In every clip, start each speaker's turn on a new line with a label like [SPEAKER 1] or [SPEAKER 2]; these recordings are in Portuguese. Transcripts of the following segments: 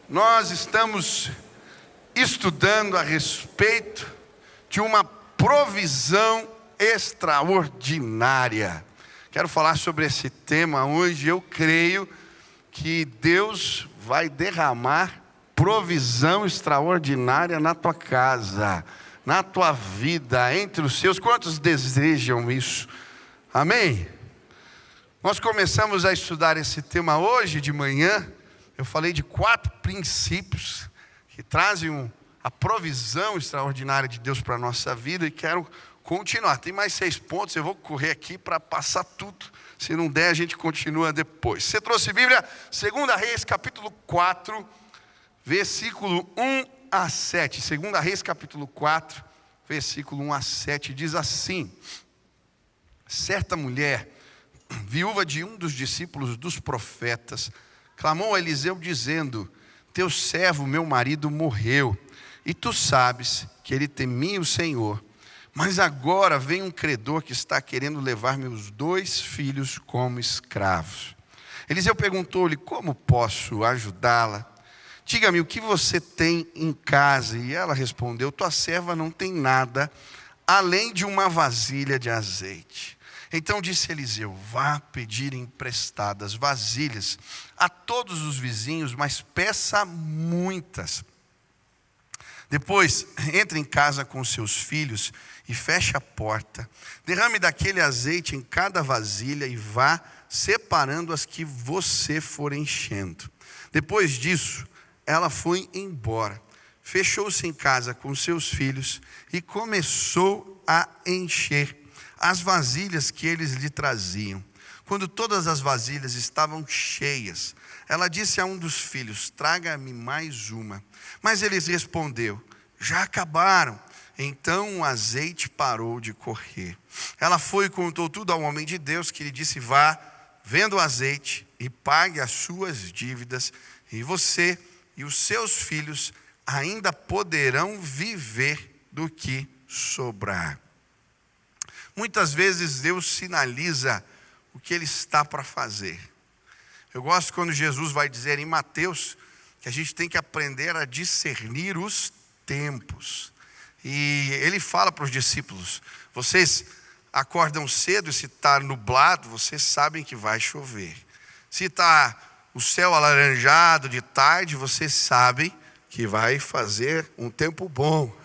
[SPEAKER 1] Nós estamos estudando a respeito de uma provisão extraordinária. Quero falar sobre esse tema hoje. Eu creio que Deus vai derramar provisão extraordinária na tua casa, na tua vida, entre os seus. Quantos desejam isso? Amém? Nós começamos a estudar esse tema hoje de manhã. Eu falei de 4 princípios que trazem a provisão extraordinária de Deus para a nossa vida, e quero continuar. Tem mais 6 pontos, eu vou correr aqui para passar tudo. Se não der, a gente continua depois. Você trouxe Bíblia? 2 Reis, capítulo 4, versículo 1 a 7. 2 Reis, capítulo 4, versículo 1 a 7, diz assim: certa mulher, viúva de um dos discípulos dos profetas, clamou a Eliseu dizendo: teu servo, meu marido, morreu, e tu sabes que ele temia o Senhor. Mas agora vem um credor que está querendo levar meus 2 filhos como escravos. Eliseu perguntou-lhe: como posso ajudá-la? Diga-me, o que você tem em casa? E ela respondeu: tua serva não tem nada, além de uma vasilha de azeite. Então disse Eliseu: vá pedir emprestadas vasilhas a todos os vizinhos, mas peça muitas. Depois entre em casa com seus filhos e feche a porta. Derrame daquele azeite em cada vasilha e vá separando as que você for enchendo. Depois disso, ela foi embora. Fechou-se em casa com seus filhos e começou a encher as vasilhas que eles lhe traziam. Quando todas as vasilhas estavam cheias, ela disse a um dos filhos: traga-me mais uma. Mas ele respondeu: já acabaram. Então o azeite parou de correr. Ela foi e contou tudo ao homem de Deus, que lhe disse: vá, venda o azeite e pague as suas dívidas, e você e os seus filhos ainda poderão viver do que sobrar. Muitas vezes Deus sinaliza o que Ele está para fazer. Eu gosto quando Jesus vai dizer em Mateus que a gente tem que aprender a discernir os tempos. E Ele fala para os discípulos: vocês acordam cedo e se está nublado, vocês sabem que vai chover. Se está o céu alaranjado de tarde, vocês sabem que vai fazer um tempo bom.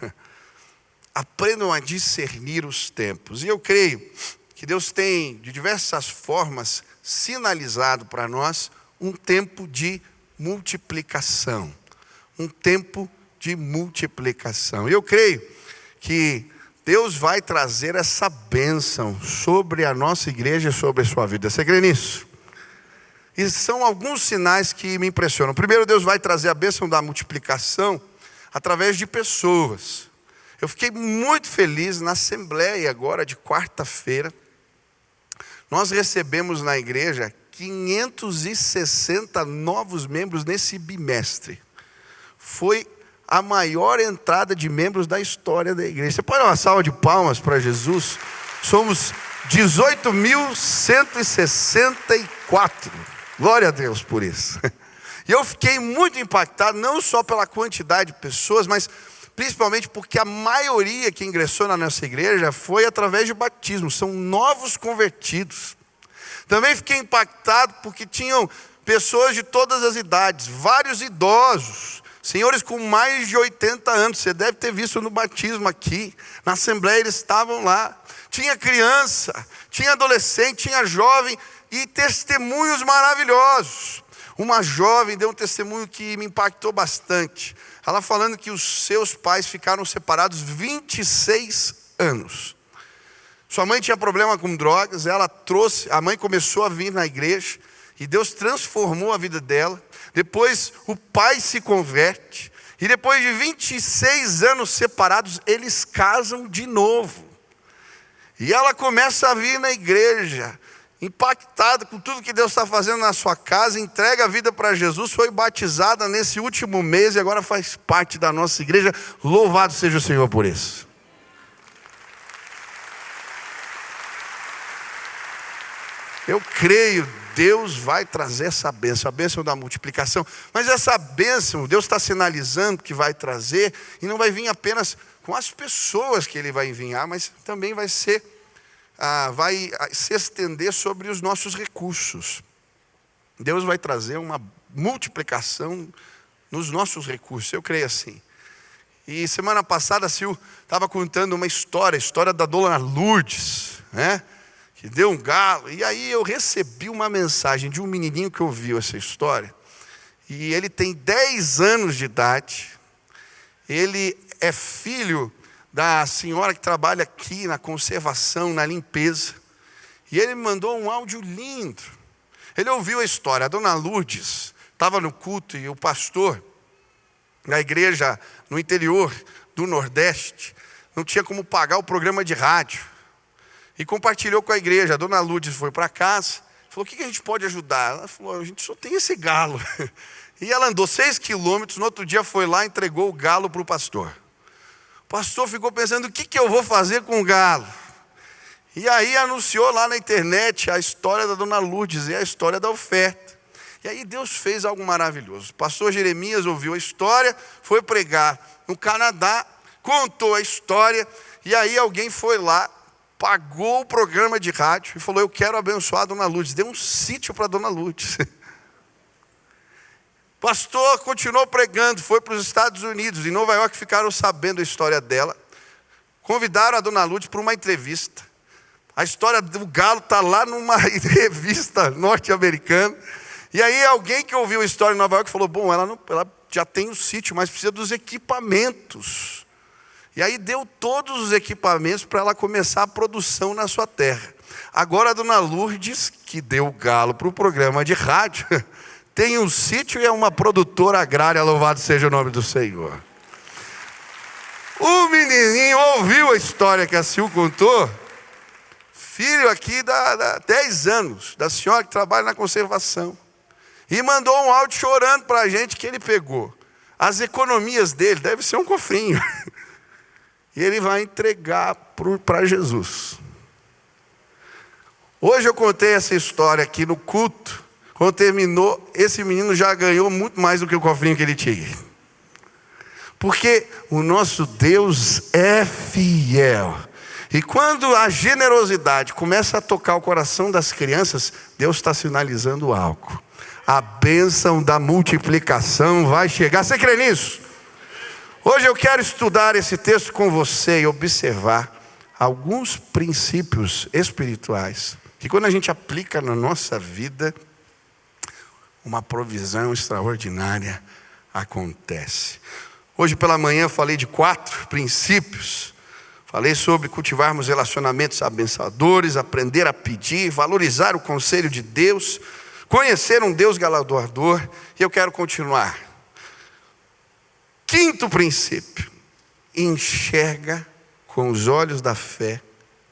[SPEAKER 1] Aprendam a discernir os tempos. E eu creio que Deus tem, de diversas formas, sinalizado para nós um tempo de multiplicação. Um tempo de multiplicação. E eu creio que Deus vai trazer essa bênção sobre a nossa igreja e sobre a sua vida. Você crê nisso? E são alguns sinais que me impressionam. Primeiro, Deus vai trazer a bênção da multiplicação através de pessoas. Eu fiquei muito feliz na assembleia agora de quarta-feira. Nós recebemos na igreja 560 novos membros nesse bimestre. Foi a maior entrada de membros da história da igreja. Você pode dar uma salva de palmas para Jesus? Somos 18.164. Glória a Deus por isso. E eu fiquei muito impactado, não só pela quantidade de pessoas, mas principalmente porque a maioria que ingressou na nossa igreja foi através de batismo, são novos convertidos. Também fiquei impactado porque tinham pessoas de todas as idades, vários idosos, senhores com mais de 80 anos, você deve ter visto no batismo aqui, na assembleia eles estavam lá. Tinha criança, tinha adolescente, tinha jovem e testemunhos maravilhosos. Uma jovem deu um testemunho que me impactou bastante. Ela falando que os seus pais ficaram separados 26 anos. Sua mãe tinha problema com drogas, a mãe começou a vir na igreja e Deus transformou a vida dela. Depois o pai se converte e depois de 26 anos separados, eles casam de novo. E ela começa a vir na igreja, impactada com tudo que Deus está fazendo na sua casa, entrega a vida para Jesus, foi batizada nesse último mês e agora faz parte da nossa igreja. Louvado seja o Senhor por isso. Eu creio Deus vai trazer essa bênção, a bênção da multiplicação. Mas essa bênção, Deus está sinalizando que vai trazer, e não vai vir apenas com as pessoas que Ele vai enviar, mas também vai se estender sobre os nossos recursos. Deus vai trazer uma multiplicação nos nossos recursos, eu creio assim. E semana passada a Sil estava contando uma história, a história da dona Lourdes, né? Que deu um galo. E aí eu recebi uma mensagem de um menininho que ouviu essa história. E ele tem 10 anos de idade. Ele é filho da senhora que trabalha aqui na conservação, na limpeza. E ele me mandou um áudio lindo. Ele ouviu a história. A dona Lourdes estava no culto e o pastor na igreja no interior do Nordeste não tinha como pagar o programa de rádio. E compartilhou com a igreja. A dona Lourdes foi para casa, falou: o que a gente pode ajudar? Ela falou: a gente só tem esse galo. E ela andou 6 quilômetros, no outro dia foi lá e entregou o galo para o pastor. O pastor ficou pensando: o que eu vou fazer com o galo? E aí anunciou lá na internet a história da dona Lourdes e a história da oferta. E aí Deus fez algo maravilhoso. O pastor Jeremias ouviu a história, foi pregar no Canadá, contou a história, e aí alguém foi lá, pagou o programa de rádio e falou: eu quero abençoar a dona Lourdes. Deu um sítio para a dona Lourdes. O pastor continuou pregando, foi para os Estados Unidos. Em Nova York ficaram sabendo a história dela. Convidaram a dona Lourdes para uma entrevista. A história do galo está lá numa revista norte-americana. E aí alguém que ouviu a história em Nova York falou: bom, ela já tem o sítio, mas precisa dos equipamentos. E aí deu todos os equipamentos para ela começar a produção na sua terra. Agora a dona Lourdes, que deu o galo para o programa de rádio, tem um sítio e é uma produtora agrária, louvado seja o nome do Senhor. O menininho ouviu a história que a Sil contou, filho aqui da 10 anos, da senhora que trabalha na conservação. E mandou um áudio chorando para a gente que ele pegou as economias dele, deve ser um cofrinho. E ele vai entregar para Jesus. Hoje eu contei essa história aqui no culto. Quando terminou, esse menino já ganhou muito mais do que o cofrinho que ele tinha. Porque o nosso Deus é fiel. E quando a generosidade começa a tocar o coração das crianças, Deus está sinalizando algo. A bênção da multiplicação vai chegar. Você crê nisso? Hoje eu quero estudar esse texto com você e observar alguns princípios espirituais que, quando a gente aplica na nossa vida, uma provisão extraordinária acontece. Hoje pela manhã eu falei de 4 princípios. Falei sobre cultivarmos relacionamentos abençoadores, aprender a pedir, valorizar o conselho de Deus, conhecer um Deus galardoador. E eu quero continuar. 5º princípio: enxerga com os olhos da fé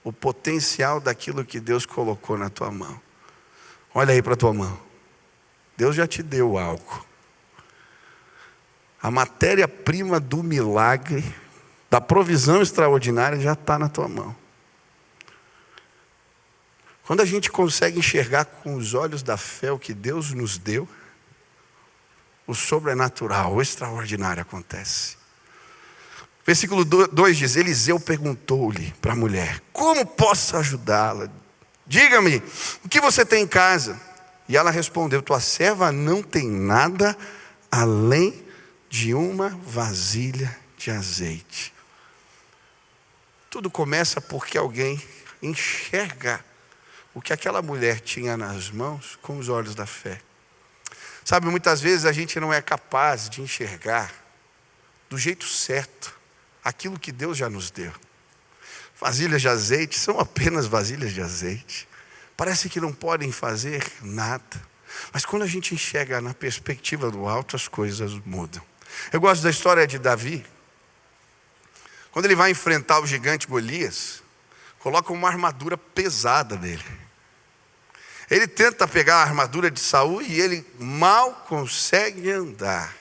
[SPEAKER 1] o potencial daquilo que Deus colocou na tua mão. Olha aí para a tua mão. Deus já te deu algo. A matéria-prima do milagre, da provisão extraordinária, já está na tua mão. Quando a gente consegue enxergar com os olhos da fé o que Deus nos deu, o sobrenatural, o extraordinário acontece. Versículo 2 diz: Eliseu perguntou-lhe para a mulher: como posso ajudá-la? Diga-me, o que você tem em casa? E ela respondeu: tua serva não tem nada além de uma vasilha de azeite. Tudo começa porque alguém enxerga o que aquela mulher tinha nas mãos com os olhos da fé. Sabe, muitas vezes a gente não é capaz de enxergar do jeito certo aquilo que Deus já nos deu. Vasilhas de azeite são apenas vasilhas de azeite. Parece que não podem fazer nada. Mas quando a gente enxerga na perspectiva do alto, as coisas mudam. Eu gosto da história de Davi. Quando ele vai enfrentar o gigante Golias, coloca uma armadura pesada nele. Ele tenta pegar a armadura de Saul e ele mal consegue andar.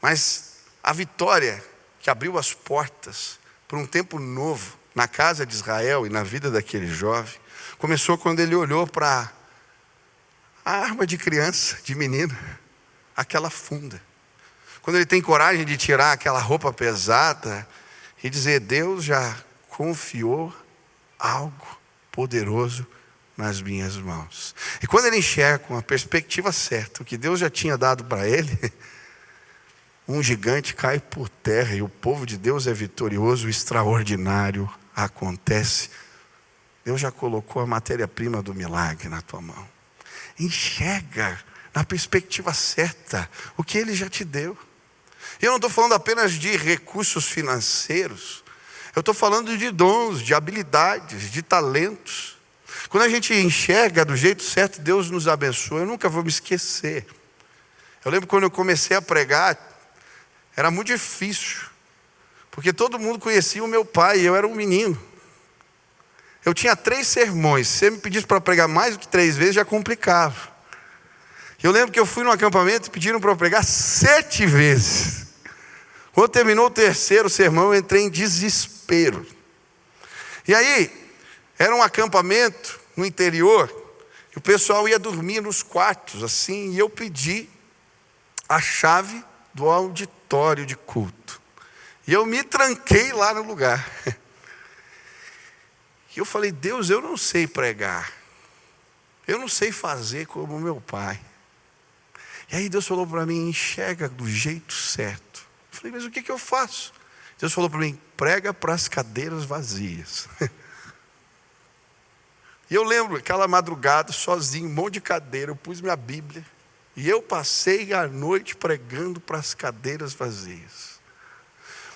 [SPEAKER 1] Mas a vitória que abriu as portas para um tempo novo na casa de Israel e na vida daquele jovem, começou quando ele olhou para A arma de criança, de menino, aquela funda. Quando ele tem coragem de tirar aquela roupa pesada e dizer: Deus já confiou algo poderoso nas minhas mãos. E quando ele enxerga com a perspectiva certa o que Deus já tinha dado para ele, um gigante cai por terra e o povo de Deus é vitorioso. O extraordinário acontece. Deus já colocou a matéria-prima do milagre na tua mão. Enxerga na perspectiva certa o que Ele já te deu. Eu não estou falando apenas de recursos financeiros. Eu estou falando de dons, de habilidades, de talentos. Quando a gente enxerga do jeito certo, Deus nos abençoa. Eu nunca vou me esquecer. Eu lembro quando eu comecei a pregar, era muito difícil. Porque todo mundo conhecia o meu pai e eu era um menino. Eu tinha 3 sermões. Se você me pedisse para pregar mais do que 3 vezes, já complicava. Eu lembro que eu fui num acampamento e pediram para eu pregar 7 vezes. Quando terminou o 3º sermão, eu entrei em desespero. E aí, era um acampamento no interior, e o pessoal ia dormir nos quartos, assim, e eu pedi a chave do auditório de culto. E eu me tranquei lá no lugar. E eu falei: Deus, eu não sei pregar. Eu não sei fazer como meu pai. E aí Deus falou para mim: enxerga do jeito certo. Eu falei: mas o que eu faço? Deus falou para mim: prega para as cadeiras vazias. E eu lembro, aquela madrugada, sozinho, um monte de cadeira, eu pus minha Bíblia. E eu passei a noite pregando para as cadeiras vazias.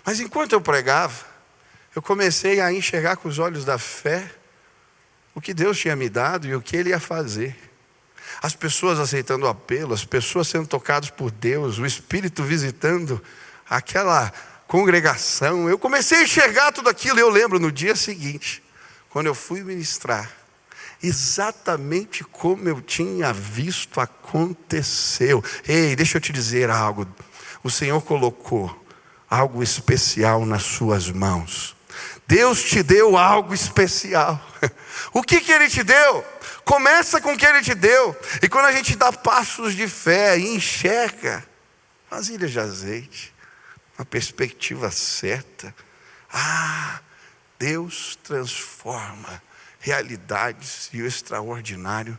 [SPEAKER 1] Mas enquanto eu pregava, eu comecei a enxergar com os olhos da fé o que Deus tinha me dado e o que Ele ia fazer. As pessoas aceitando o apelo, as pessoas sendo tocadas por Deus, o Espírito visitando aquela congregação. Eu comecei a enxergar tudo aquilo. E eu lembro, no dia seguinte, quando eu fui ministrar, exatamente como eu tinha visto aconteceu. Ei, deixa eu te dizer algo. O Senhor colocou algo especial nas suas mãos. Deus te deu algo especial. O que Ele te deu? Começa com o que Ele te deu. E quando a gente dá passos de fé e enxerga vasilhas de azeite, uma perspectiva certa, Deus transforma realidades e o extraordinário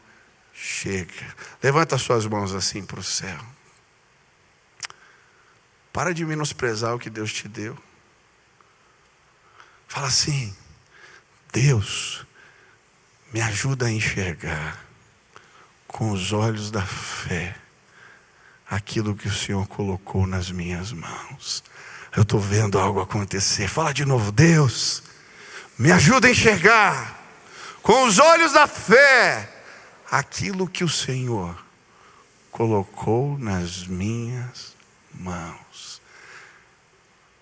[SPEAKER 1] chega. Levanta suas mãos assim para o céu. Para de menosprezar o que Deus te deu. Fala assim: Deus, me ajuda a enxergar com os olhos da fé aquilo que o Senhor colocou nas minhas mãos. Eu estou vendo algo acontecer. Fala de novo: Deus, me ajuda a enxergar com os olhos da fé aquilo que o Senhor colocou nas minhas mãos.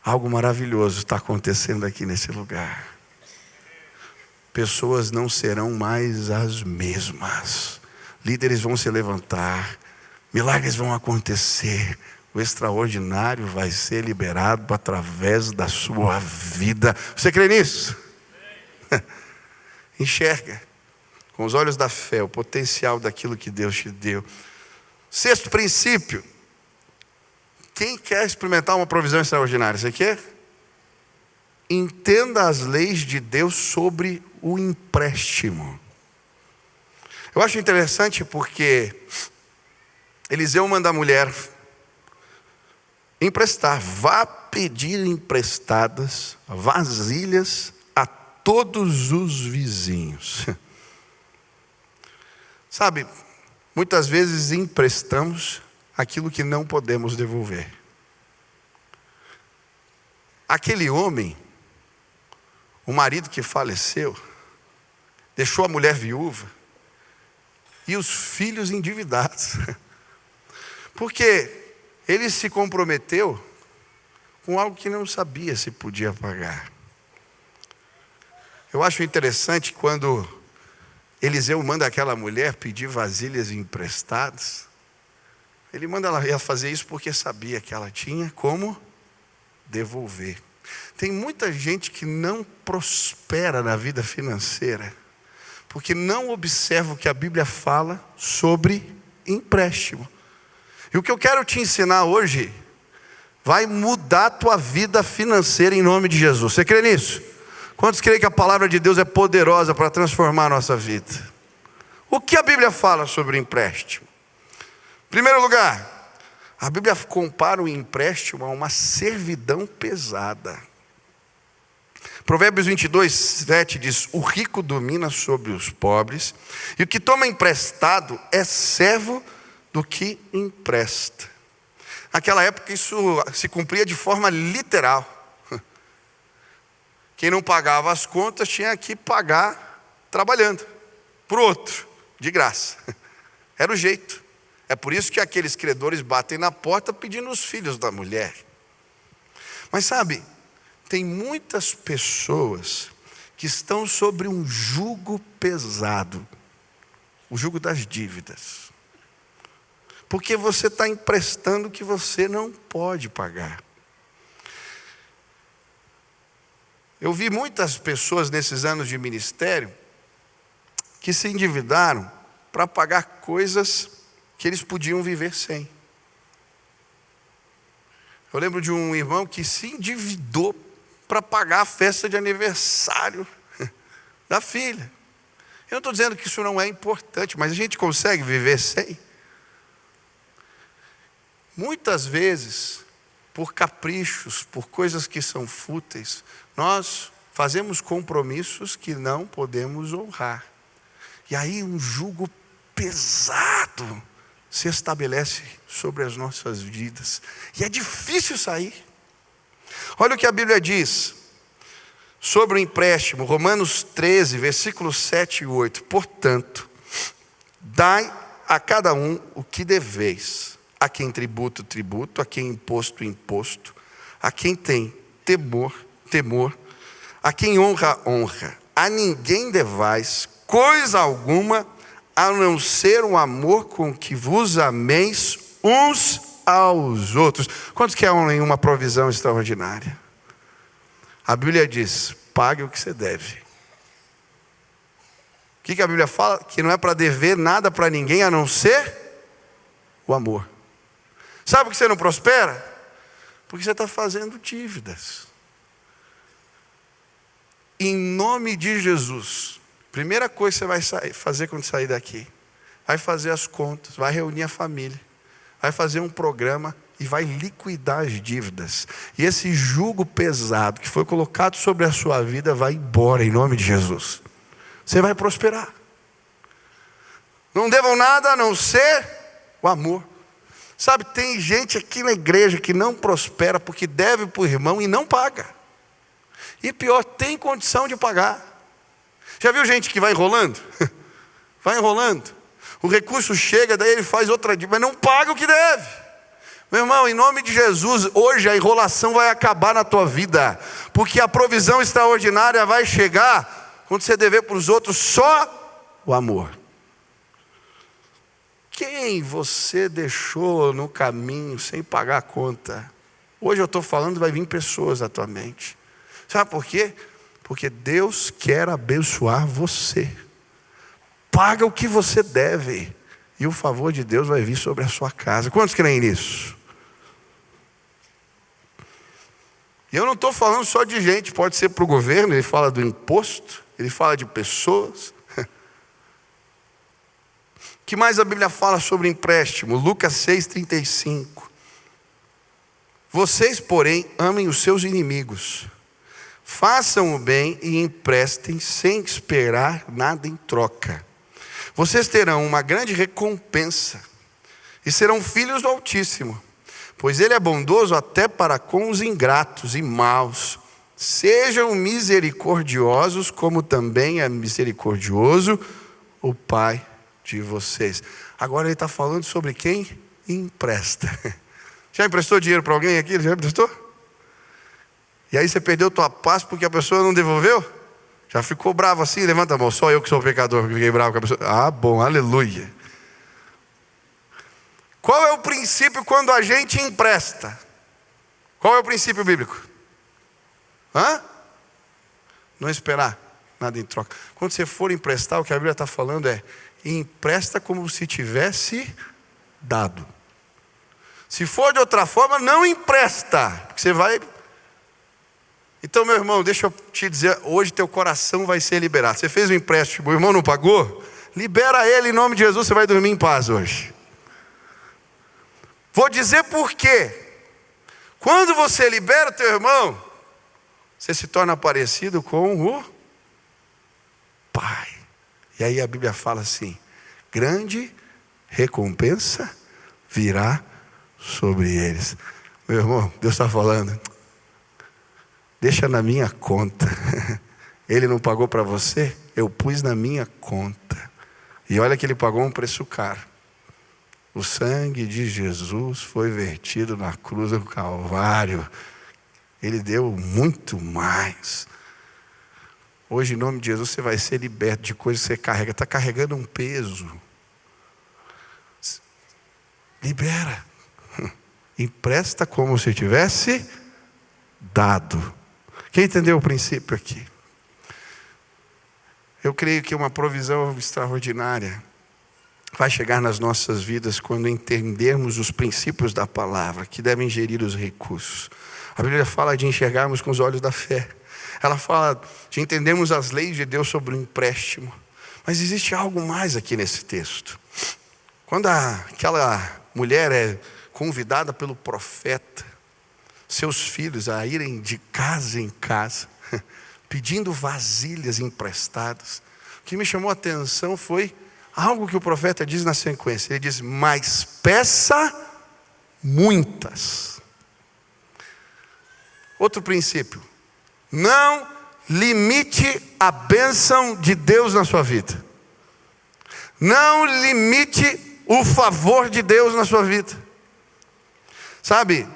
[SPEAKER 1] Algo maravilhoso está acontecendo aqui nesse lugar. Pessoas não serão mais as mesmas. Líderes vão se levantar. Milagres vão acontecer. O extraordinário vai ser liberado através da sua vida. Você crê nisso? Enxerga com os olhos da fé o potencial daquilo que Deus te deu. 6º princípio. Quem quer experimentar uma provisão extraordinária? Você quer? Entenda as leis de Deus sobre o empréstimo. Eu acho interessante porque Eliseu manda a mulher emprestar. Vá pedir emprestadas vasilhas a todos os vizinhos. Sabe, muitas vezes emprestamos aquilo que não podemos devolver. Aquele homem, o marido que faleceu, deixou a mulher viúva e os filhos endividados. Porque ele se comprometeu com algo que não sabia se podia pagar. Eu acho interessante quando Eliseu manda aquela mulher pedir vasilhas emprestadas. Ele manda ela fazer isso porque sabia que ela tinha como devolver. Tem muita gente que não prospera na vida financeira porque não observa o que a Bíblia fala sobre empréstimo. E o que eu quero te ensinar hoje vai mudar a tua vida financeira em nome de Jesus. Você crê nisso? Quantos creem que a palavra de Deus é poderosa para transformar a nossa vida? O que a Bíblia fala sobre o empréstimo? Em primeiro lugar, a Bíblia compara o empréstimo a uma servidão pesada. Provérbios 22, 7 diz: o rico domina sobre os pobres, e o que toma emprestado é servo do que empresta. Naquela época isso se cumpria de forma literal. Quem não pagava as contas tinha que pagar trabalhando para o outro, de graça. Era o jeito. É por isso que aqueles credores batem na porta pedindo os filhos da mulher. Mas sabe, tem muitas pessoas que estão sobre um jugo pesado, o jugo das dívidas. Porque você está emprestando o que você não pode pagar. Eu vi muitas pessoas nesses anos de ministério que se endividaram para pagar coisas que eles podiam viver sem. Eu lembro de um irmão que se endividou para pagar a festa de aniversário da filha. Eu não estou dizendo que isso não é importante, mas a gente consegue viver sem. Muitas vezes, por caprichos, por coisas que são fúteis, nós fazemos compromissos que não podemos honrar. E aí um jugo pesado se estabelece sobre as nossas vidas. E é difícil sair. Olha o que a Bíblia diz sobre o empréstimo. Romanos 13, versículos 7 e 8. Portanto, dai a cada um o que deveis. A quem tributo, tributo. A quem imposto, imposto. A quem tem temor, temor. A quem honra, honra. A ninguém devais coisa alguma, a não ser o amor com que vos ameis uns aos outros. Quantos querem uma provisão extraordinária? A Bíblia diz: pague o que você deve. O que a Bíblia fala? Que não é para dever nada para ninguém a não ser o amor. Sabe por que você não prospera? Porque você está fazendo dívidas. Em nome de Jesus, primeira coisa que você vai fazer quando sair daqui, vai fazer as contas, vai reunir a família, vai fazer um programa e vai liquidar as dívidas. E esse jugo pesado que foi colocado sobre a sua vida vai embora em nome de Jesus. Você vai prosperar. Não devam nada a não ser o amor. Sabe, tem gente aqui na igreja que não prospera porque deve para o irmão e não paga. E pior, tem condição de pagar. Já viu gente que vai enrolando? Vai enrolando. O recurso chega, daí ele faz outra dívida, mas não paga o que deve. Meu irmão, em nome de Jesus, hoje a enrolação vai acabar na tua vida. Porque a provisão extraordinária vai chegar quando você dever para os outros só o amor. Quem você deixou no caminho sem pagar a conta? Hoje eu estou falando, vai vir pessoas à tua mente. Sabe por quê? Porque Deus quer abençoar você. Paga o que você deve, e o favor de Deus vai vir sobre a sua casa. Quantos creem nisso? E eu não estou falando só de gente, pode ser para o governo, ele fala do imposto, ele fala de pessoas. O que mais a Bíblia fala sobre empréstimo? Lucas 6,35. Vocês, porém, amem os seus inimigos. Façam o bem e emprestem sem esperar nada em troca. Vocês terão uma grande recompensa e serão filhos do Altíssimo, pois Ele é bondoso até para com os ingratos e maus. Sejam misericordiosos, como também é misericordioso o Pai de vocês. Agora ele está falando sobre quem empresta. Já emprestou dinheiro para alguém aqui? Já emprestou? E aí você perdeu tua paz porque a pessoa não devolveu? Já ficou bravo assim? Levanta a mão. Só eu que sou pecador que fiquei bravo com a pessoa. Ah, bom, aleluia. Qual é o princípio quando a gente empresta? Qual é o princípio bíblico? Não esperar nada em troca. Quando você for emprestar, o que a Bíblia está falando é: empresta como se tivesse dado. Se for de outra forma, não empresta, porque você vai... Então, meu irmão, deixa eu te dizer, hoje teu coração vai ser liberado. Você fez um empréstimo, o irmão não pagou? Libera ele em nome de Jesus, você vai dormir em paz hoje. Vou dizer por quê. Quando você libera o teu irmão, você se torna parecido com o Pai. E aí a Bíblia fala assim: grande recompensa virá sobre eles. Meu irmão, Deus está falando, deixa na minha conta. Ele não pagou para você? Eu pus na minha conta. E olha que ele pagou um preço caro. O sangue de Jesus foi vertido na cruz do Calvário. Ele deu muito mais. Hoje, em nome de Jesus, você vai ser liberto de coisas que você carrega. Está carregando um peso. Libera. Empresta como se tivesse dado. Quem entendeu o princípio aqui? Eu creio que uma provisão extraordinária vai chegar nas nossas vidas quando entendermos os princípios da palavra, que devem gerir os recursos. A Bíblia fala de enxergarmos com os olhos da fé. Ela fala de entendermos as leis de Deus sobre o empréstimo. Mas existe algo mais aqui nesse texto. Quando aquela mulher é convidada pelo profeta, seus filhos a irem de casa em casa, pedindo vasilhas emprestadas, o que me chamou a atenção foi algo que o profeta diz na sequência. Ele diz: mas peça muitas. Outro princípio: não limite a bênção de Deus na sua vida. Não limite o favor de Deus na sua vida. Sabe,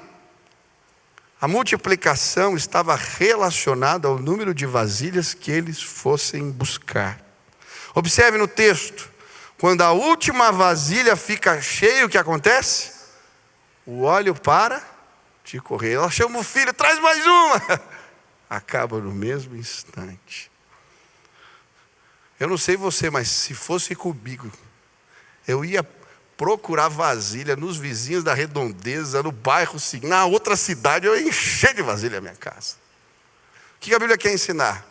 [SPEAKER 1] a multiplicação estava relacionada ao número de vasilhas que eles fossem buscar. Observe no texto, quando a última vasilha fica cheia, o que acontece? O óleo para de correr. Ela chama o filho: traz mais uma. Acaba no mesmo instante. Eu não sei você, mas se fosse comigo, eu ia procurar vasilha nos vizinhos da redondeza, no bairro, na outra cidade, eu ia encher de vasilha a minha casa. O que a Bíblia quer ensinar?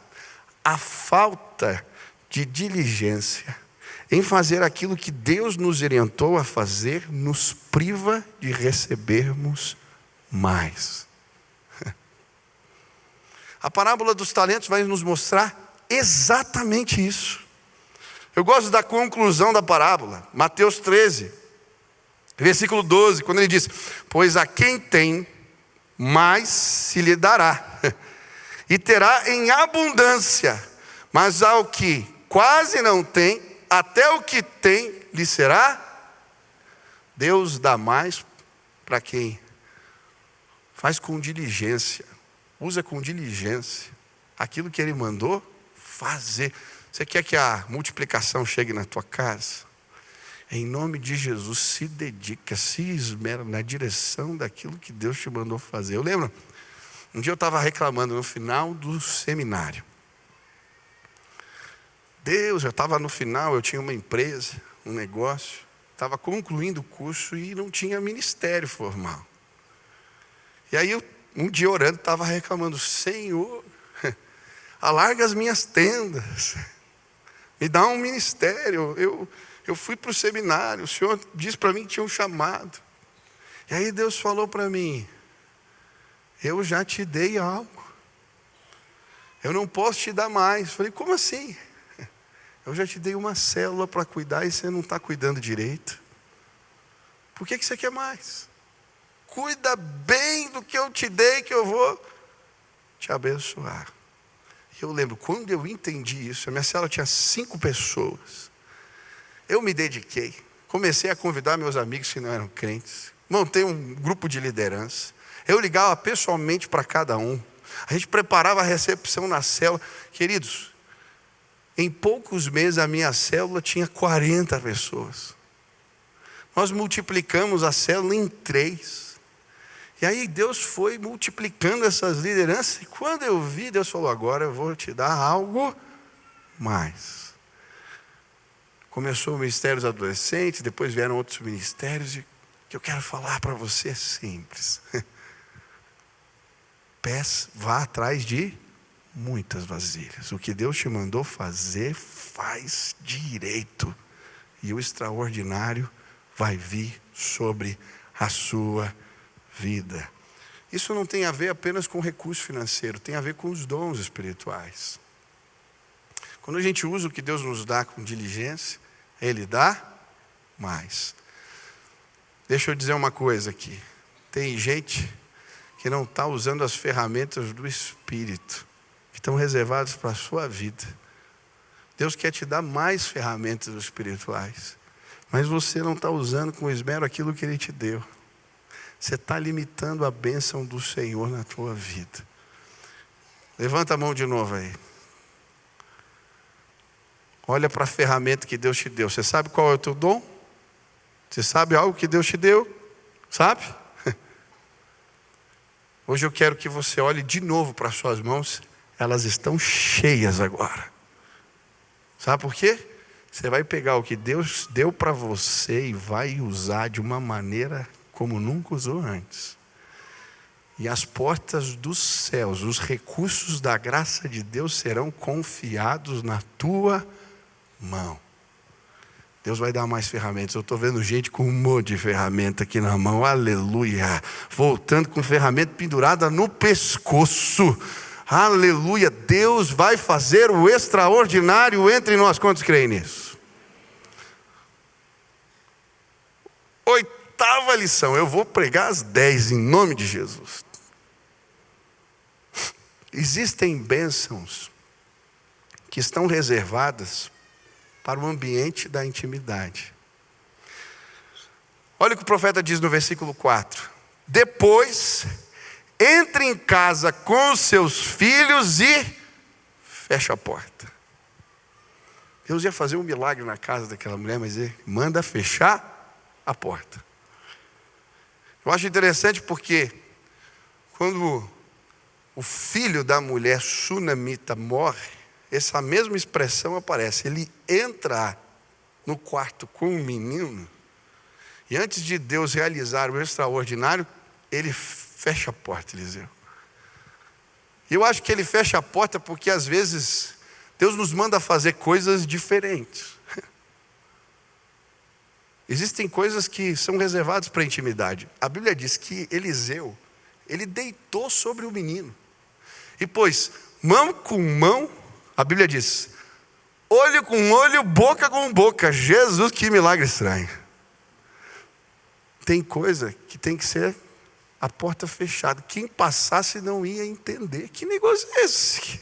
[SPEAKER 1] A falta de diligência em fazer aquilo que Deus nos orientou a fazer, nos priva de recebermos mais. A parábola dos talentos vai nos mostrar exatamente isso. Eu gosto da conclusão da parábola, Mateus 13, versículo 12, quando ele diz: pois a quem tem, mais se lhe dará, e terá em abundância, mas ao que quase não tem, até o que tem lhe será. Deus dá mais para quem faz com diligência, usa com diligência aquilo que Ele mandou fazer. Você quer que a multiplicação chegue na tua casa? Em nome de Jesus, se dedica, se esmera na direção daquilo que Deus te mandou fazer. Eu lembro, um dia eu estava reclamando no final do seminário. Deus, eu estava no final, eu tinha uma empresa, um negócio, estava concluindo o curso e não tinha ministério formal. E aí um dia orando, estava reclamando: Senhor, alarga as minhas tendas, me dá um ministério. Eu fui para o seminário, o Senhor disse para mim que tinha um chamado. E aí Deus falou para mim: eu já te dei algo, eu não posso te dar mais. Eu falei: como assim? Eu já te dei uma célula para cuidar e você não está cuidando direito. Por que você quer mais? Cuida bem do que eu te dei, que eu vou te abençoar. E eu lembro, quando eu entendi isso, a minha célula tinha 5 pessoas. Eu me dediquei, comecei a convidar meus amigos que não eram crentes, montei um grupo de liderança. Eu ligava pessoalmente para cada um. A gente preparava a recepção na célula. Queridos, em poucos meses a minha célula tinha 40 pessoas. Nós multiplicamos a célula em 3. E aí Deus foi multiplicando essas lideranças. E quando eu vi, Deus falou: agora eu vou te dar algo mais. começou o Ministério dos Adolescentes, depois vieram outros ministérios, e o que eu quero falar para você é simples. Vá atrás de muitas vasilhas. O que Deus te mandou fazer, faz direito. E o extraordinário vai vir sobre a sua vida. Isso não tem a ver apenas com recurso financeiro, tem a ver com os dons espirituais. Quando a gente usa o que Deus nos dá com diligência, Ele dá mais. Deixa eu dizer uma coisa aqui. Tem gente que não está usando as ferramentas do Espírito, que estão reservadas para a sua vida. Deus quer te dar mais ferramentas espirituais, mas você não está usando com esmero aquilo que Ele te deu. Você está limitando a bênção do Senhor na tua vida. Levanta a mão de novo aí. Olha para a ferramenta que Deus te deu. Você sabe qual é o teu dom? Você sabe algo que Deus te deu? Sabe? Hoje eu quero que você olhe de novo para as suas mãos. Elas estão cheias agora. Sabe por quê? Você vai pegar o que Deus deu para você e vai usar de uma maneira como nunca usou antes. E as portas dos céus, os recursos da graça de Deus serão confiados na tua mão. Deus vai dar mais ferramentas. Eu estou vendo gente com um monte de ferramenta aqui na mão. Aleluia. Voltando com ferramenta pendurada no pescoço. Aleluia. Deus vai fazer o extraordinário entre nós. Quantos creem nisso? Oitava lição. Eu vou pregar as 10 em nome de Jesus. Existem bênçãos que estão reservadas para o ambiente da intimidade. Olha o que o profeta diz no versículo 4. Depois, entre em casa com os seus filhos e fecha a porta. Deus ia fazer um milagre na casa daquela mulher, mas Ele manda fechar a porta. Eu acho interessante porque quando o filho da mulher sunamita morre, essa mesma expressão aparece. Ele entra no quarto com o menino e antes de Deus realizar o extraordinário, Ele fecha a porta, Eliseu. E eu acho que Ele fecha a porta porque às vezes Deus nos manda fazer coisas diferentes. Existem coisas que são reservadas para a intimidade. A Bíblia diz que Eliseu, ele deitou sobre o menino e pôs mão com mão. A Bíblia diz, olho com olho, boca com boca. Jesus, que milagre estranho. Tem coisa que tem que ser a porta fechada. Quem passasse não ia entender. Que negócio é esse?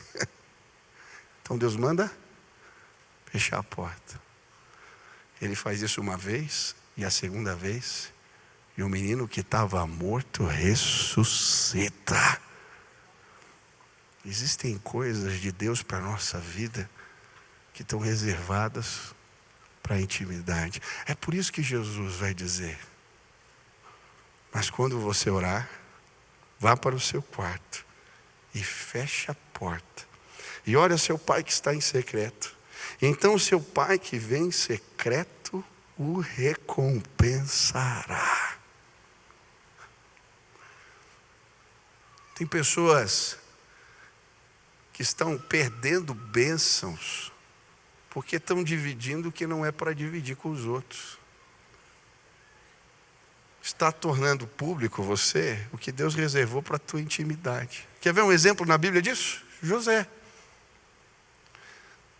[SPEAKER 1] Então Deus manda fechar a porta. Ele faz isso uma vez e a segunda vez. E o menino que estava morto ressuscita. Existem coisas de Deus para a nossa vida que estão reservadas para a intimidade. É por isso que Jesus vai dizer, mas quando você orar, vá para o seu quarto e feche a porta. E ore a seu pai que está em secreto. Então o seu pai que vem em secreto o recompensará. Tem pessoas que estão perdendo bênçãos porque estão dividindo o que não é para dividir com os outros. Está tornando público você o que Deus reservou para a tua intimidade. Quer ver um exemplo na Bíblia disso? José.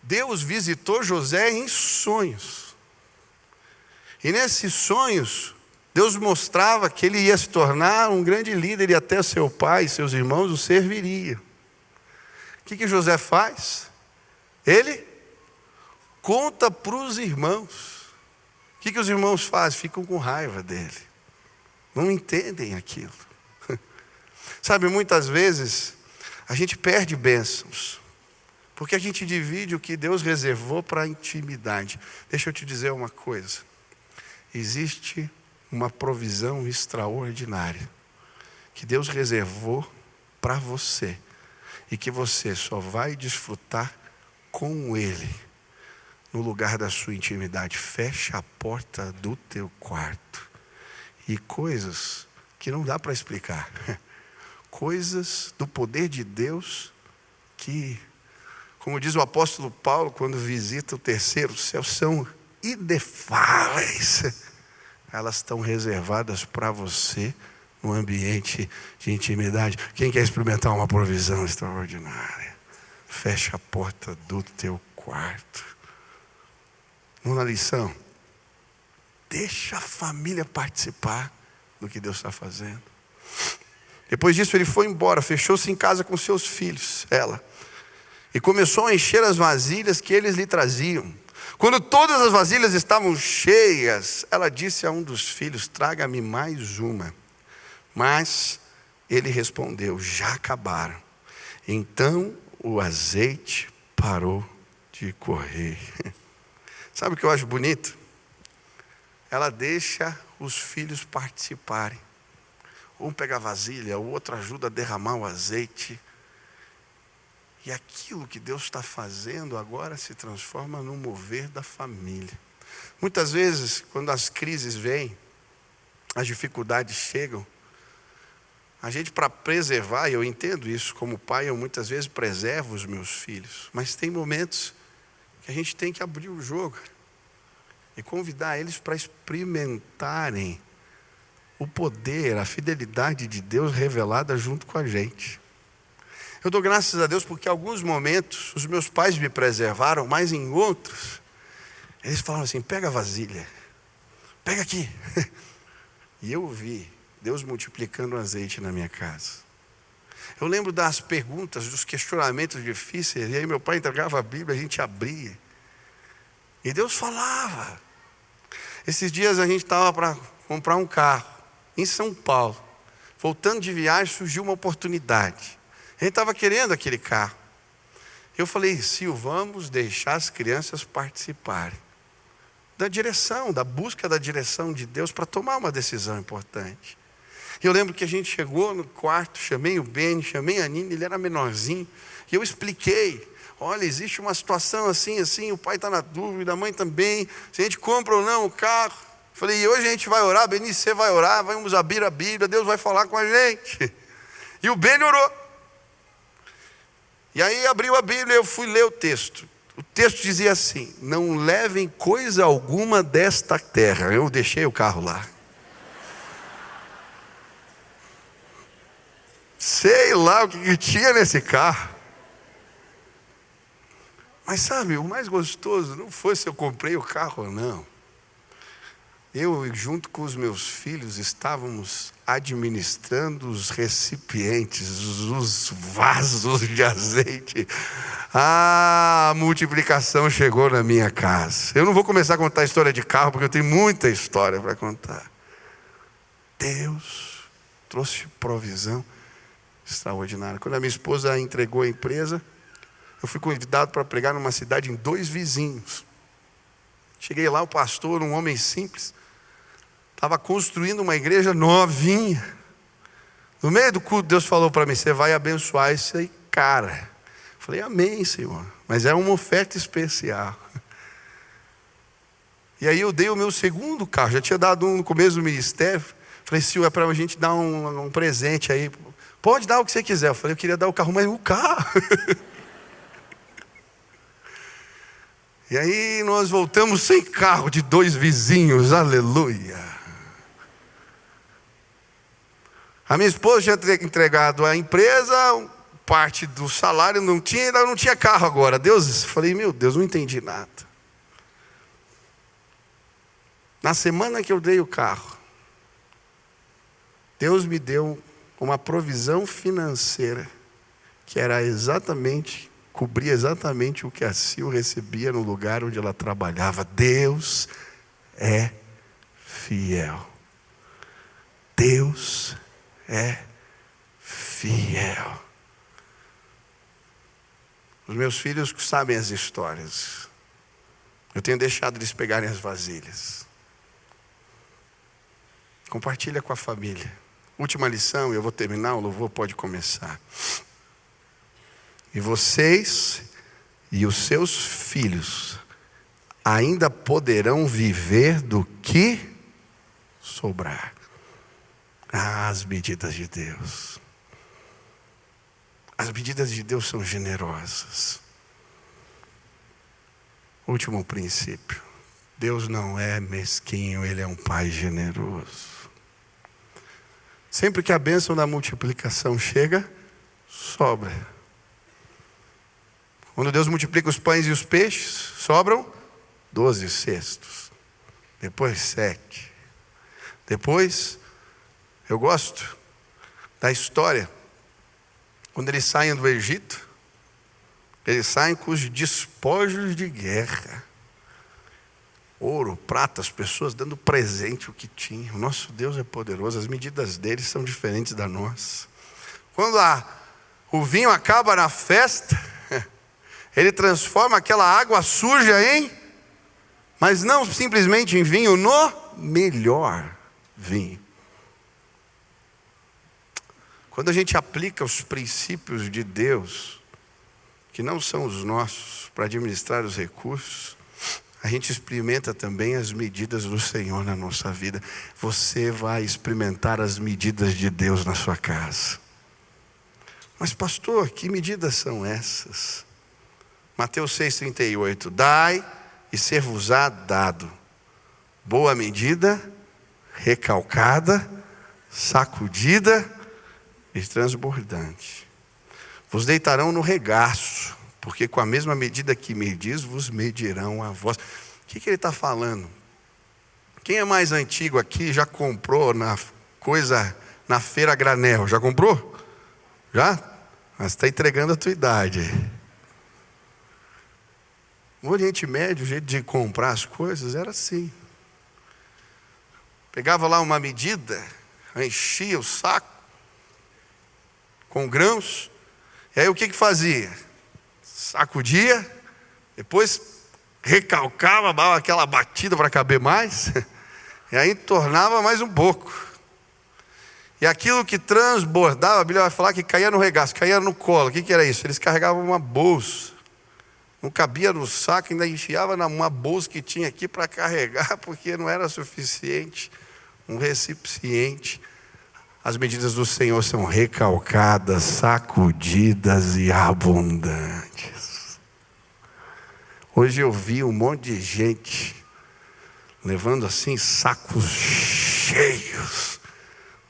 [SPEAKER 1] Deus visitou José em sonhos. E nesses sonhos, Deus mostrava que ele ia se tornar um grande líder e até seu pai e seus irmãos o serviriam. O que José faz? Ele conta para os irmãos. O que os irmãos fazem? Ficam com raiva dele. Não entendem aquilo. Sabe, muitas vezes a gente perde bênçãos porque a gente divide o que Deus reservou para a intimidade. Deixa eu te dizer uma coisa. Existe uma provisão extraordinária que Deus reservou para você e que você só vai desfrutar com Ele no lugar da sua intimidade. Fecha a porta do teu quarto. E coisas que não dá para explicar. Coisas do poder de Deus que, como diz o apóstolo Paulo, quando visita o terceiro céu, são inefáveis. Elas estão reservadas para você no ambiente de intimidade. Quem quer experimentar uma provisão extraordinária? Fecha a porta do teu quarto. Nona lição: deixa a família participar do que Deus está fazendo. Depois disso ele foi embora, fechou-se em casa com seus filhos, ela, e começou a encher as vasilhas que eles lhe traziam. Quando todas as vasilhas estavam cheias, ela disse a um dos filhos: traga-me mais uma. Mas ele respondeu: já acabaram. Então o azeite parou de correr. Sabe o que eu acho bonito? Ela deixa os filhos participarem. Um pega a vasilha, o outro ajuda a derramar o azeite. E aquilo que Deus está fazendo agora se transforma no mover da família. Muitas vezes, quando as crises vêm, as dificuldades chegam, a gente, para preservar, e eu entendo isso como pai, eu muitas vezes preservo os meus filhos, mas tem momentos que a gente tem que abrir o jogo e convidar eles para experimentarem o poder, a fidelidade de Deus revelada junto com a gente. Eu dou graças a Deus porque em alguns momentos os meus pais me preservaram, mas em outros eles falam assim: pega a vasilha, pega aqui. E eu vi Deus multiplicando o azeite na minha casa. Eu lembro das perguntas, dos questionamentos difíceis, e aí meu pai entregava a Bíblia, a gente abria, e Deus falava. Esses dias a gente estava para comprar um carro em São Paulo. Voltando de viagem, surgiu uma oportunidade. A gente estava querendo aquele carro. Eu falei: Sil, vamos deixar as crianças participarem da direção, da busca da direção de Deus para tomar uma decisão importante. Eu lembro que a gente chegou no quarto, chamei o Beni, chamei a Nina, ele era menorzinho, e eu expliquei: olha, existe uma situação assim, assim, o pai está na dúvida, a mãe também, se a gente compra ou não o carro. Falei: e hoje a gente vai orar, Beni, você vai orar, vamos abrir a Bíblia, Deus vai falar com a gente. E o Beni orou. E aí abriu a Bíblia e eu fui ler o texto. O texto dizia assim: não levem coisa alguma desta terra. Eu deixei o carro lá. Sei lá o que tinha nesse carro. Mas sabe, o mais gostoso não foi se eu comprei o carro ou não. Eu, junto com os meus filhos, estávamos administrando os recipientes, os vasos de azeite. A multiplicação chegou na minha casa. Eu não vou começar a contar a história de carro, porque eu tenho muita história para contar. Deus trouxe provisão extraordinária. Quando a minha esposa entregou a empresa, eu fui convidado para pregar numa cidade em 2 vizinhos. Cheguei lá, o pastor, um homem simples, estava construindo uma igreja novinha. No meio do culto, Deus falou para mim: você vai abençoar isso aí, cara. Falei: amém, Senhor. Mas é uma oferta especial. E aí eu dei o meu segundo carro. Já tinha dado um no começo do ministério. Falei: Senhor, é para a gente dar um presente aí. Pode dar o que você quiser. Eu falei: eu queria dar o carro, mas o carro. E aí nós voltamos sem carro, de 2 vizinhos. Aleluia. A minha esposa tinha entregado a empresa, parte do salário não tinha, ainda não tinha carro agora. Deus, falei: meu Deus, não entendi nada. Na semana que eu dei o carro, Deus me deu uma provisão financeira que era exatamente, cobria exatamente o que a Sil recebia no lugar onde ela trabalhava. Deus é fiel. Deus é fiel. Os meus filhos sabem as histórias. Eu tenho deixado eles pegarem as vasilhas. Compartilha com a família. Última lição, eu vou terminar, o louvor pode começar. E vocês e os seus filhos ainda poderão viver do que sobrar. As medidas de Deus. As medidas de Deus são generosas. Último princípio. Deus não é mesquinho, Ele é um Pai generoso. Sempre que a bênção da multiplicação chega, sobra. Quando Deus multiplica os pães e os peixes, sobram 12 cestos. Depois 7. Depois, eu gosto da história. Quando eles saem do Egito, eles saem com os despojos de guerra. Ouro, prata, as pessoas dando presente o que tinham. O nosso Deus é poderoso, as medidas dele são diferentes da nossa. Quando o vinho acaba na festa, ele transforma aquela água suja mas não simplesmente em vinho, no melhor vinho. Quando a gente aplica os princípios de Deus, que não são os nossos, para administrar os recursos, a gente experimenta também as medidas do Senhor na nossa vida. Você vai experimentar as medidas de Deus na sua casa. Mas pastor, que medidas são essas? Mateus 6,38. Dai e ser-vos-á dado. Boa medida, recalcada, sacudida e transbordante. Vos deitarão no regaço, porque com a mesma medida que medis, vos medirão a vós. O que ele está falando? Quem é mais antigo aqui já comprou na feira granel? Já comprou? Já? Mas está entregando a tua idade. No Oriente Médio, o jeito de comprar as coisas era assim. Pegava lá uma medida, enchia o saco com grãos, e aí o que fazia? Sacudia, depois recalcava, dava aquela batida para caber mais, e aí tornava mais um pouco. E aquilo que transbordava, a Bíblia vai falar que caía no regaço, caía no colo. O que era isso? Eles carregavam uma bolsa. Não cabia no saco, ainda enfiava numa bolsa que tinha aqui para carregar, porque não era suficiente. Um recipiente. As medidas do Senhor são recalcadas, sacudidas e abundantes. Hoje eu vi um monte de gente levando assim sacos cheios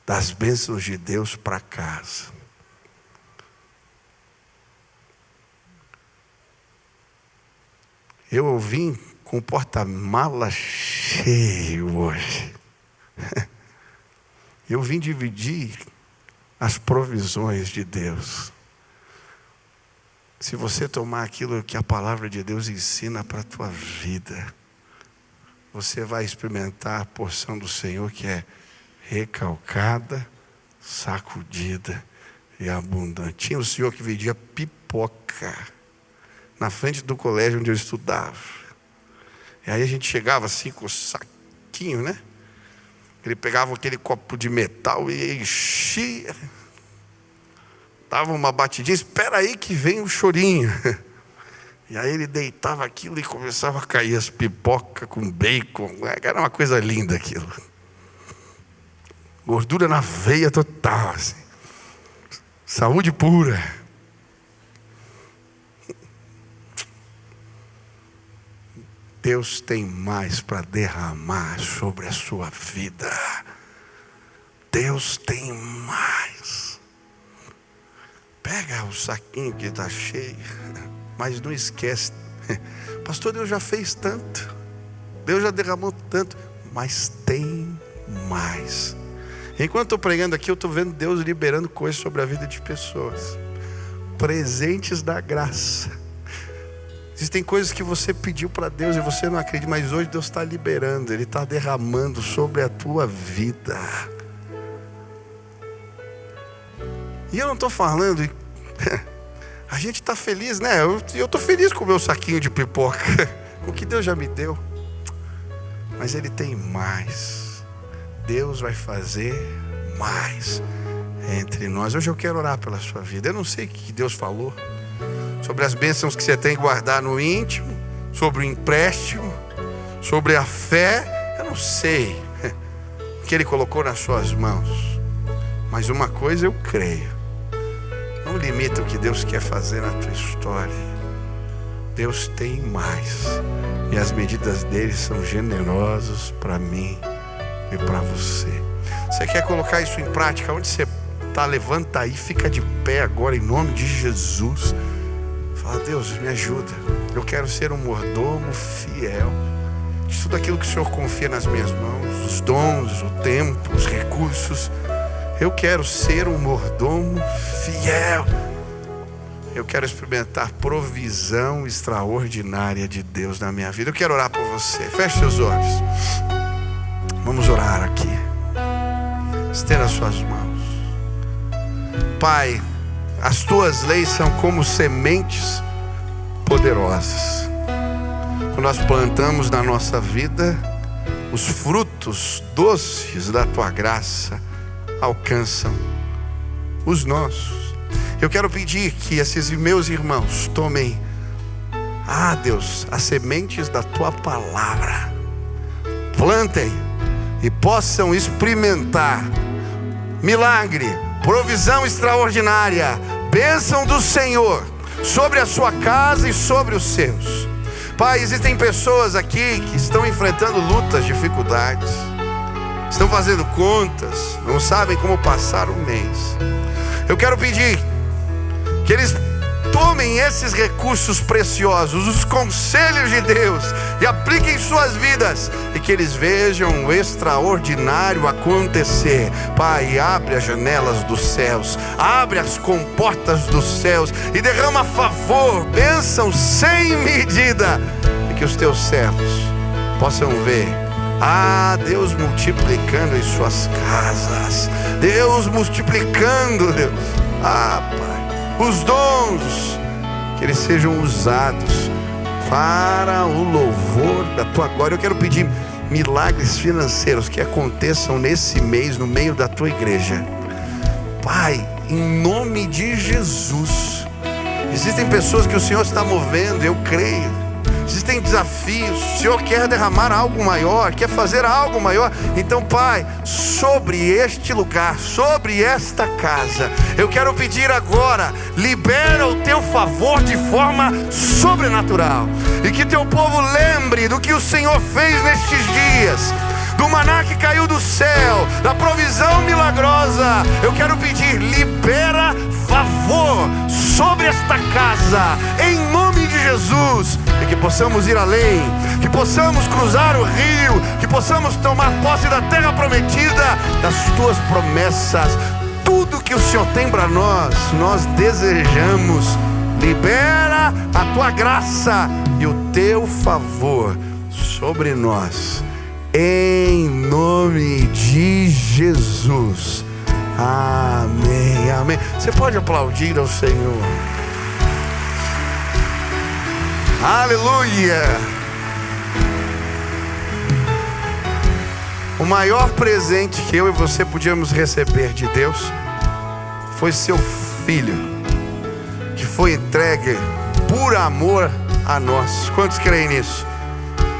[SPEAKER 1] das bênçãos de Deus para casa. Eu vim com o porta-mala cheio hoje. Eu vim dividir as provisões de Deus. Se você tomar aquilo que a palavra de Deus ensina para a tua vida, você vai experimentar a porção do Senhor que é recalcada, sacudida e abundante. Tinha o Senhor que vendia pipoca na frente do colégio onde eu estudava. E aí a gente chegava assim com o saquinho, né? Ele pegava aquele copo de metal e enchia. Dava uma batidinha, espera aí que vem o chorinho. E aí ele deitava aquilo e começava a cair as pipocas com bacon. Era uma coisa linda aquilo. Gordura na veia total, assim. Saúde pura. Deus tem mais para derramar sobre a sua vida. Deus tem mais. Pega o saquinho que está cheio, mas não esquece. Pastor, Deus já fez tanto. Deus já derramou tanto, mas tem mais. Enquanto estou pregando aqui, eu estou vendo Deus liberando coisas sobre a vida de pessoas. Presentes da graça. Existem coisas que você pediu para Deus e você não acredita, mas hoje Deus está liberando, Ele está derramando sobre a tua vida. E eu não estou falando, a gente está feliz, né? Eu estou feliz com o meu saquinho de pipoca, com o que Deus já me deu. Mas Ele tem mais. Deus vai fazer mais entre nós. Hoje eu quero orar pela sua vida. Eu não sei o que Deus falou sobre as bênçãos que você tem que guardar no íntimo sobre o empréstimo, sobre a fé. Eu não sei o que Ele colocou nas suas mãos, mas uma coisa eu creio: não limita o que Deus quer fazer na tua história. Deus tem mais, e as medidas dele são generosas para mim e para você. Você quer colocar isso em prática? Onde você está? Levanta aí, fica de pé agora em nome de Jesus. Fala: Deus, me ajuda. Eu quero ser um mordomo fiel de tudo aquilo que o Senhor confia nas minhas mãos, os dons, o tempo, os recursos. Eu quero ser um mordomo fiel. Eu quero experimentar provisão extraordinária de Deus na minha vida. Eu quero orar por você. Feche seus olhos. Vamos orar aqui. Estenda as suas mãos. Pai, as tuas leis são como sementes poderosas. Quando nós plantamos na nossa vida, os frutos doces da tua graça alcançam os nossos. Eu quero pedir que esses meus irmãos tomem, Deus, as sementes da tua palavra, plantem e possam experimentar milagre, provisão extraordinária, bênção do Senhor sobre a sua casa e sobre os seus. Pai, existem pessoas aqui que estão enfrentando lutas, dificuldades, estão fazendo contas, não sabem como passar o mês. Eu quero pedir que eles tomem esses recursos preciosos, os conselhos de Deus, e apliquem em suas vidas, e que eles vejam o extraordinário acontecer. Pai, abre as janelas dos céus, abre as comportas dos céus e derrama favor, bênção sem medida, e que os teus servos possam ver Deus multiplicando em suas casas, Deus multiplicando, Deus, Pai, os dons, que eles sejam usados para o louvor da tua glória. Eu quero pedir milagres financeiros que aconteçam nesse mês no meio da tua igreja, Pai, em nome de Jesus. Existem pessoas que o Senhor está movendo, eu creio. Existem desafios, o Senhor quer derramar algo maior, quer fazer algo maior. Então, Pai, sobre este lugar, sobre esta casa, eu quero pedir agora: libera o teu favor de forma sobrenatural, e que teu povo lembre do que o Senhor fez nestes dias, do maná que caiu do céu, da provisão milagrosa. Eu quero pedir: libera favor sobre esta casa, em nome de Jesus, e que possamos ir além, que possamos cruzar o rio, que possamos tomar posse da terra prometida, das tuas promessas. Tudo que o Senhor tem para nós, nós desejamos. Libera a tua graça e o teu favor sobre nós, em nome de Jesus. Amém, amém. Você pode aplaudir ao Senhor. Aleluia. O maior presente que eu e você podíamos receber de Deus foi seu Filho, que foi entregue por amor a nós. Quantos creem nisso?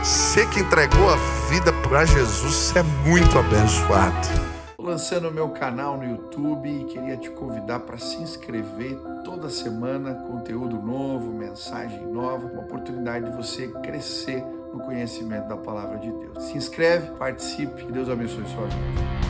[SPEAKER 1] Você que entregou a vida para Jesus, você é muito abençoado. Estou lançando o meu canal no YouTube e queria te convidar para se inscrever. Toda semana, conteúdo novo, mensagem nova, uma oportunidade de você crescer no conhecimento da palavra de Deus. Se inscreve, participe, que Deus abençoe sua vida.